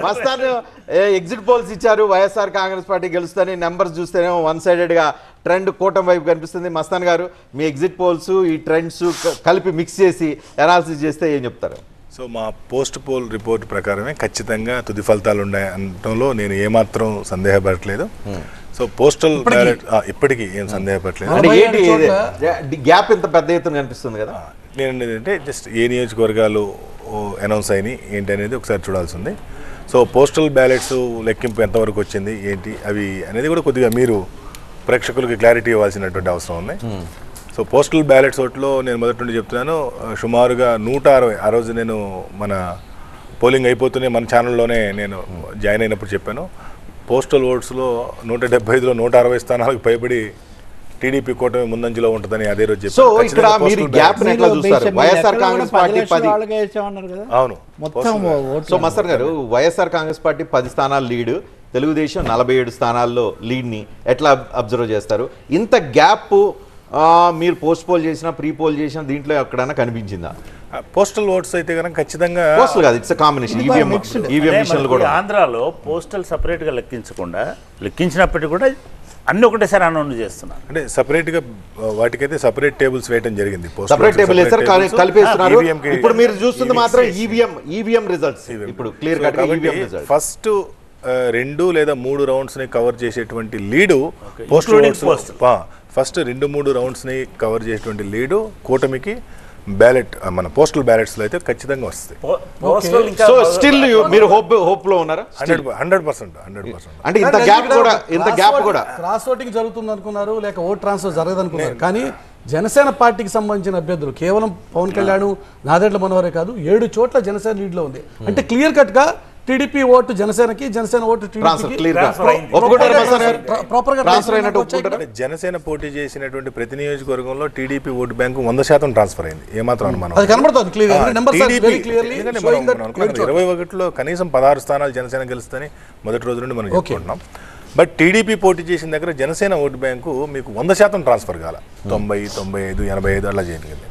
Mastan exit polls ఇచ్చారు, YSR Congress party గెలుస్తుందని. Numbers చూస్తేనేమో వన్ సైడెడ్గా ట్రెండ్ కూటమి వైపు కనిపిస్తుంది. మస్తాన్ గారు, మీ ఎగ్జిట్ పోల్స్ ఈ ట్రెండ్స్ కలిపి మిక్స్ చేసి అనాలిసిస్ చేస్తే ఏం చెప్తారు? సో మా పోస్ట్ పోల్ రిపోర్ట్ ప్రకారమే ఖచ్చితంగా తుది ఫలితాలు ఉన్నాయి అనడంలో నేను ఏమాత్రం సందేహపడట్లేదు. సో పోస్టల్ బ్యాలెట్ ఇప్పటికీ ఏం సందేహపడలేదు. గ్యాప్ ఇంత పెద్ద ఎత్తున కనిపిస్తుంది కదా. నేను ఏంటంటే జస్ట్ ఏ నియోజకవర్గాలు అనౌన్స్ అయినాయి ఏంటి అనేది ఒకసారి చూడాల్సి ఉంది. సో పోస్టల్ బ్యాలెట్స్ లెక్కింపు ఎంతవరకు వచ్చింది ఏంటి అవి అనేది కూడా కొద్దిగా మీరు ప్రేక్షకులకి క్లారిటీ ఇవ్వాల్సినటువంటి అవసరం ఉంది. సో పోస్టల్ బ్యాలెట్స్ ఓట్లో నేను మొదటి నుండి చెప్తున్నాను, సుమారుగా 160. ఆ రోజు నేను మన పోలింగ్ అయిపోతూనే మన ఛానల్లోనే నేను జాయిన్ అయినప్పుడు చెప్పాను, పోస్టల్ ఓట్స్లో 175లో 160 స్థానాలకు పైబడి టీడీపీ కూటమి ముందంజలో ఉంటుందని అదే రోజు చెప్పాను. అవును. సో మస్తర్ గారు, వైఎస్ఆర్ కాంగ్రెస్ పార్టీ 10 స్థానాలు లీడ్, తెలుగుదేశం 47 స్థానాల్లో లీడ్ని ఎట్లా అబ్జర్వ్ చేస్తారు? ఇంత గ్యాప్ మీరు పోస్ట్ పోల్ చేసినా ప్రీ పోల్ చేసినా దీంట్లో ఎక్కడైనా కనిపించిందా? పోస్టల్ ఓట్స్ అయితే కనుక ఖచ్చితంగా పోస్టల్ కాదు, ఇట్స్ కాంబినేషన్ ఈవీఎం మిషన్లు కూడా. ఆంధ్రాలో పోస్టల్ సపరేట్గా లెక్కించినప్పటికీ కూడా అన్ని ఒకటేసారి అనౌన్స్ చేస్తున్నారు. అంటే సపరేట్గా వాటికైతే సపరేట్ టేబుల్స్ వేయటం జరిగింది. సపరేట్ టేబుల్ వేస్తారు, కలిపేస్తున్నారు. ఇప్పుడు మీరు చూస్తుంది మాత్రం ఈవీఎం రిజల్ట్స్. ఇప్పుడు clear cut EVM results. First 2 లేదా 3 రౌండ్స్ ని కవర్ చేసేటువంటి లీడు పోస్టల్ ఓట్స్. ఫస్ట్ 2-3 రౌండ్స్ని కవర్ చేసేటువంటి లీడు కూటమికి బ్యాలెట్ మన పోస్టల్ బ్యాలెట్స్లో అయితే ఖచ్చితంగా వస్తాయి. సో స్టిల్ మీరు హోప్లో ఉన్నారా? 100%. అంటే ఇంత గ్యాప్ కూడా క్రాస్ ఓటింగ్ జరుగుతుంది అనుకున్నారు, లేక ఓట్ ట్రాన్స్ఫర్ జరగదు అనుకున్నారు. కానీ జనసేన పార్టీకి సంబంధించిన అభ్యర్థులు కేవలం పవన్ కళ్యాణ్, నాదెండ్ల మనోహరే కాదు, 7 చోట్ల జనసేన లీడ్లో ఉంది. అంటే క్లియర్ కట్గా టీడీపీ ఓటు జనసేనకి, జనసేన ఓటు జనసేన పోటీ చేసినటువంటి ప్రతి నియోజకవర్గంలో టీడీపీ ఓటు బ్యాంకు 100% ట్రాన్స్ఫర్ అయింది. ఏమాత్రం అనుమానం 21లో కనీసం 16 స్థానాలు జనసేన గెలుస్తుందని మొదటి రోజు నుండి మనం చెప్పుకుంటున్నాం. బట్ టీడీపీ పోటీ చేసిన దగ్గర జనసేన ఓటు బ్యాంకు మీకు 100% ట్రాన్స్ఫర్ కాల, 90, 95, 85 అలా జరిగింది.